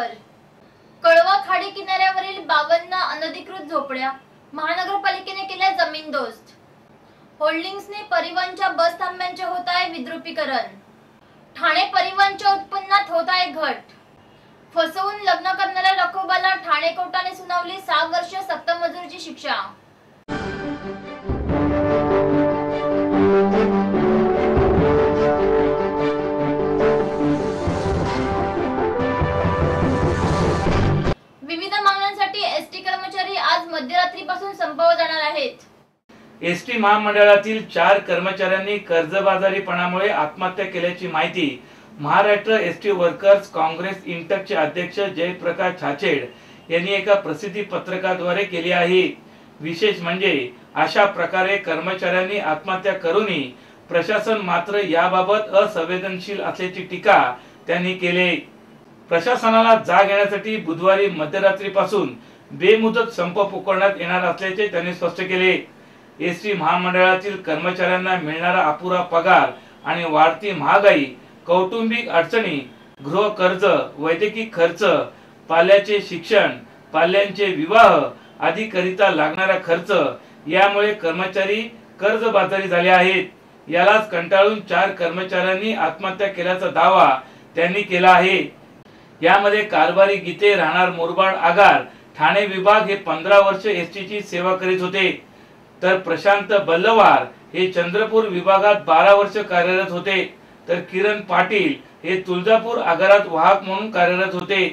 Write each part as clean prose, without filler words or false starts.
झोपड्यांवर. कळवा खाडी किनाऱ्यावरील 52 अनधिकृत झोपड्या महानगरपालिकेने केल्या जमीनदोस्त. होल्डिंग्सने परिवहनच्या बस थांब्यांचे होत आहे विद्रुपीकरण. ठाणे परिवहनच्या उत्पन्नात होत आहे घट. फसवून लग्न करणाऱ्या रखोबाला ठाणे कोर्टाने सुनावली 6 वर्ष सक्तमजुरीची शिक्षा. विविध मागण्यांसाठी एसटी कर्मचारी आज मध्यरात्रीपासून संपावर जाणार आहेत. एसटी महामंडळातील 4 कर्मचाऱ्यांनी कर्जबाजारीपणामुळे आत्महत्या केल्याची माहिती महाराष्ट्र एसटी वर्कर्स काँग्रेस इंटकचे अध्यक्ष जयप्रकाश छाछेड यांनी एका प्रसिद्धी पत्रकाद्वारे केली आहे. विशेष म्हणजे अशा प्रकारे कर्मचाऱ्यांनी आत्महत्या करूनही प्रशासन मात्र याबाबत असंवेदनशील असल्याची टीका त्यांनी केली. प्रशासनाला जाग येण्यासाठी बुधवारी मध्यरात्रीपासून बेमुदत संप पुकारण्यात येणार असल्याचे त्यांनी स्पष्ट केले. एसटी महामंडळातील कर्मचाऱ्यांना मिळणारा अपुरा पगार आणि वाढती महागाई, कौटुंबिक अडचणी, गृह कर्ज, वैद्यकीय खर्च, पाल्याचे शिक्षण, पाल्यांचे विवाह आदी करिता लागणारा खर्च यामुळे कर्मचारी कर्जबाजारी झाले आहेत. यालाच कंटाळून 4 कर्मचाऱ्यांनी आत्महत्या केल्याचा दावा त्यांनी केला आहे. यामध्ये कारभारी गीते राहणार मुरबाड आगार ठाणे विभाग हे 15 वर्ष एसटीची सेवा करीत होते, तर प्रशांत बल्लवार हे चंद्रपूर विभागात 12 वर्ष कार्यरत होते, तर किरण पाटील हे तुळजापूर आगारात वाहक म्हणून कार्यरत होते,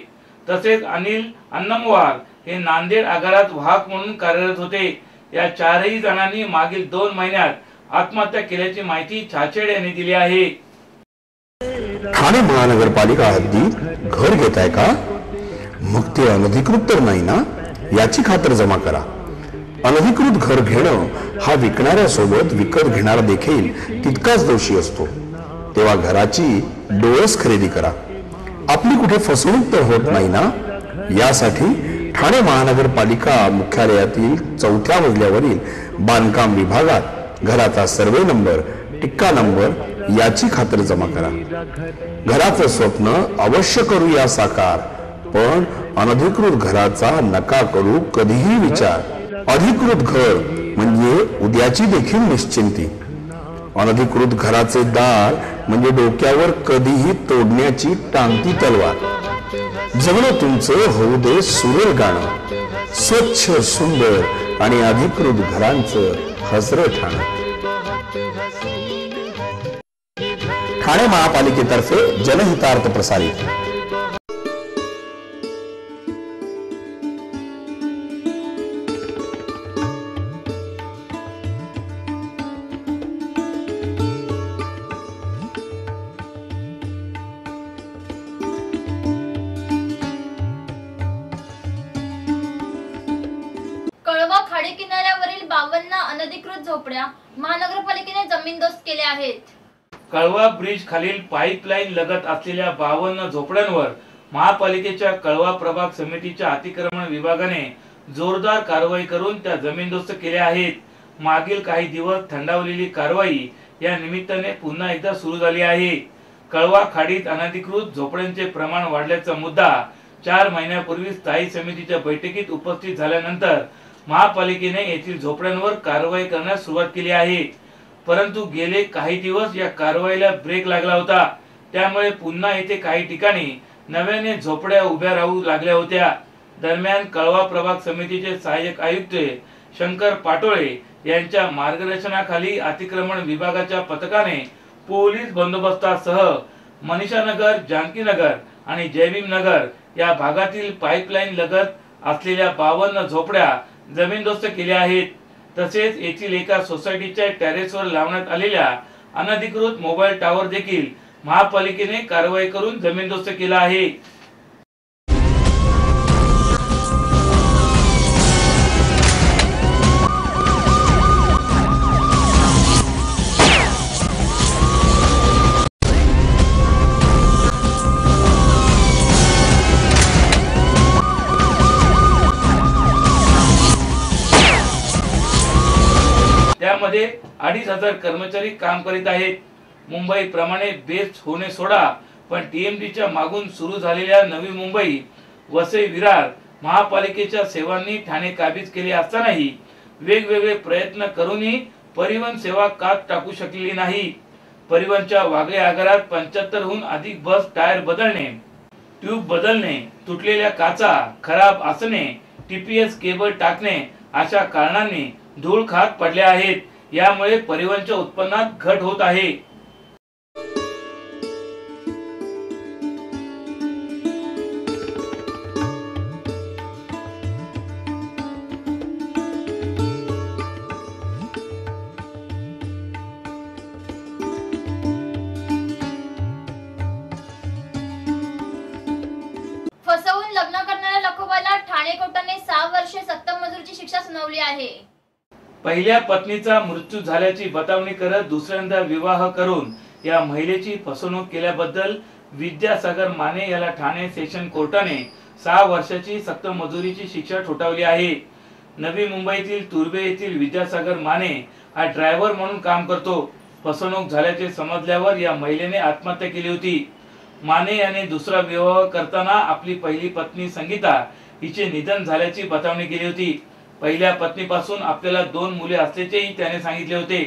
तसेच अनिल अन्नमवार हे नांदेड आगारात वाहक म्हणून कार्यरत होते. या 4ही जणांनी मागील 2 महिन्यात आत्महत्या केल्याची माहिती छाछेड यांनी दिली आहे. ठाणे महानगरपालिका हद्दीत घर घेताय का? मग ते अनधिकृत तर नाही ना, याची खातर जमा करा. अनधिकृत घर घेणं हा विकणाऱ्यासोबत विकत घेणारा देखील तितकाच दोषी असतो. तेव्हा घराची डोळस खरेदी करा. आपली कुठे फसवणूक तर होत नाही ना, यासाठी ठाणे महानगरपालिका मुख्यालयातील 4थ्या मजल्यावरील बांधकाम विभागात घराचा सर्वे नंबर, टिक्का नंबर याची खातर जमा करा. घराचं स्वप्न अवश्य करूया साकार, पण अनधिकृत घराचा नका करू कधीही विचार. अधिकृत घर म्हणजे उद्याची देखील निश्चिंती. अनधिकृत घराचे दार म्हणजे डोक्यावर कधीही तोडण्याची टांगती तलवार. जगणं तुमचं होऊ दे सुरेल गाणं, स्वच्छ सुंदर आणि अधिकृत घरांचं हसरं ठाणं. ठाणे महापालिकेतर्फे जनहितार्थ प्रसारित. कळवा खाडी किनाऱ्यावरील 52 अनधिकृत झोपड्या महानगरपालिकेने जमीनदोस्त केल्या आहेत. कळवा ब्रिज खालील पाईपलाईन लगत असलेल्या 52 झोपड्यांवर महापालिकेच्या कळवा प्रभाग समितीच्या अतिक्रमण विभागाने जोरदार कारवाई करून त्या जमीनदोस्त केल्या आहेत. मागील काही दिवस थंडावलेली कारवाई या निमित्ताने पुन्हा एकदा सुरू झाली आहे. कळवा खाडीत अनधिकृत झोपड्यांचे प्रमाण वाढल्याचा मुद्दा 4 महिन्यापूर्वी स्थायी समितीच्या बैठकीत उपस्थित झाल्यानंतर महापालिकेने येथील झोपड्यांवर कारवाई करण्यास सुरुवात केली आहे. परंतु गेले काही दिवस या कारवाईला ब्रेक लागला होता. त्यामुळे पुन्हा येथे काही ठिकाणी नव्याने झोपड्या उभ्या राहू लागल्या होत्या. दरम्यान कळवा प्रभाग समितीचे सहाय्यक आयुक्त शंकर पाटोळे यांच्या मार्गदर्शनाखाली अतिक्रमण विभागाच्या पथकाने पोलीस बंदोबस्तासह मनीषानगर, जानकीनगर आणि जयभीमनगर या भागातील पाईपलाईन लगत असलेल्या 52 झोपड्या जमीनदोस्त केल्या आहेत. तसेच येथील एका सोसायटीच्या टेरेसवर लावण्यात आलेल्या अनधिकृत मोबाईल टावर देखील महापालिकेने कारवाई करून जमीनदोस्त केला आहे. त्यामध्ये 2500 कर्मचारी काम करीत आहेत. मुंबई प्रमाणे बेस्ट होणे सोडा, पण टीएमडीच्या मागून सुरू झालेल्या नवी मुंबई वसई विरार महापालिकेच्या सेवांनी ठाणे काबीज केले असतानाही वेगवेगळे प्रयत्न करूनही परिवहन सेवा का टाकू शकलेली नाही। परिवहनच्या वागळे आगारात 75हून अधिक बस टायर बदलणे, ट्यूब बदलणे, तुटलेल्या काचा, खराब आसने, टीपीएस केबल टाकणे अशा कारणांनी धूळ खात पडल्या आहेत। यामुळे परिवहनच्या उत्पन्नात घट होत आहे। फसवून लग्न करणाऱ्या लखोबाला ठाणे कोर्टाने 6 वर्षे सक्त मजुरीची शिक्षा सुनावली आहे। पहिल्या पत्नीचा मृत्यू झाल्याची बतावणी करत दुसऱ्यांदा विवाह करून या महिलेची फसवणूक केल्याबद्दल विद्यासागर माने याला ठाणे सेशन कोर्टाने 6 वर्षाची सक्त मजुरीची शिक्षा ठोठावली आहे। नवी मुंबईतील तुर्बे येथील विद्यासागर माने हा ड्रायव्हर म्हणून काम करतो। फसवणूक झाल्याचे समजल्यावर या महिलेने आत्महत्या केली होती। माने याने दुसरा विवाह करताना आपली पहिली पत्नी संगीता हिचे निधन झाल्याची बतावणी केली होती। पहिल्या पत्नीपासून आपल्याला 2 मुले असल्याचेही त्याने सांगितले होते।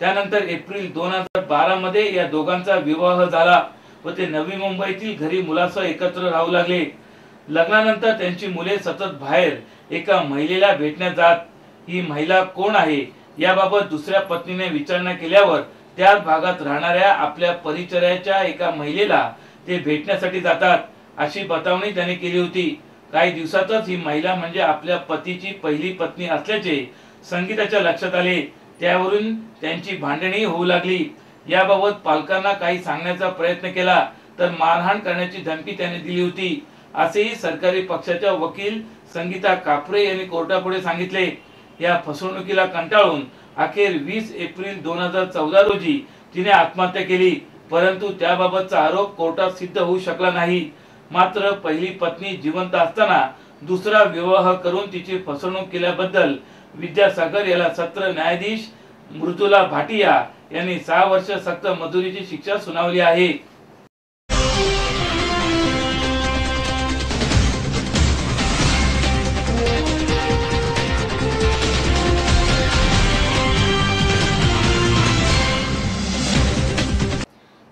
त्यानंतर एप्रिल 2012 मध्ये या दोघांचा विवाह झाला व ते नवी मुंबईतील घरी मुलासह एकत्र राहू लागले। लग्नानंतर त्यांची मुले सतत बाहेर एका महिलेला भेटण्यात जात। ही महिला कोण आहे याबाबत दुसऱ्या पत्नीने विचारणा केल्यावर त्याच भागात राहणाऱ्या आपल्या परिचर्याच्या एका महिलेला ते भेटण्यासाठी जातात अशी बतावणी त्याने केली होती। काही दिवसातच ही महिला म्हणजे आपल्या पतीची पहिली पत्नी असल्याचे संगीताच्या लक्षात आले। त्यावरून त्यांची भांडणी होऊ लागली। याबाबत पालकांना काही सांगण्याचा प्रयत्न केला तर मारहाण करण्याची धमकी त्याने दिली होती असेही सरकारी पक्षाच्या वकील संगीता कापरे यांनी कोर्टापुढे सांगितले। या फसवणुकीला कंटाळून अखेर 20 एप्रिल 2014 रोजी तिने आत्महत्या केली, परंतु त्याबाबतचा आरोप कोर्टात सिद्ध होऊ शकला नाही। मात्र पहिली पत्नी जिवंत असताना दुसरा विवाह करून तिची फसवणूक केल्याबद्दल विद्यासागर याला सत्र न्यायाधीश मृदुला भाटिया यांनी 6 वर्ष सक्त मजुरीची शिक्षा सुनावली आहे।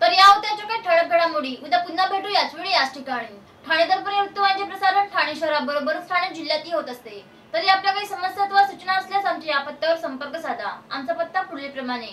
तर या होत्या काही ठळक घडामोडी। उद्या पुन्हा भेटू याच वेळी याच ठिकाणी। ठाणे दर्पण वृत्तवाहिनीचे प्रसारण ठाणे शहराबरोबरच ठाणे जिल्ह्यातही होत असते। तरी आपल्या काही समस्या अथवा सूचना असल्यास आमच्या या पत्त्यावर संपर्क साधा। आमचा पत्ता पुढीलप्रमाणे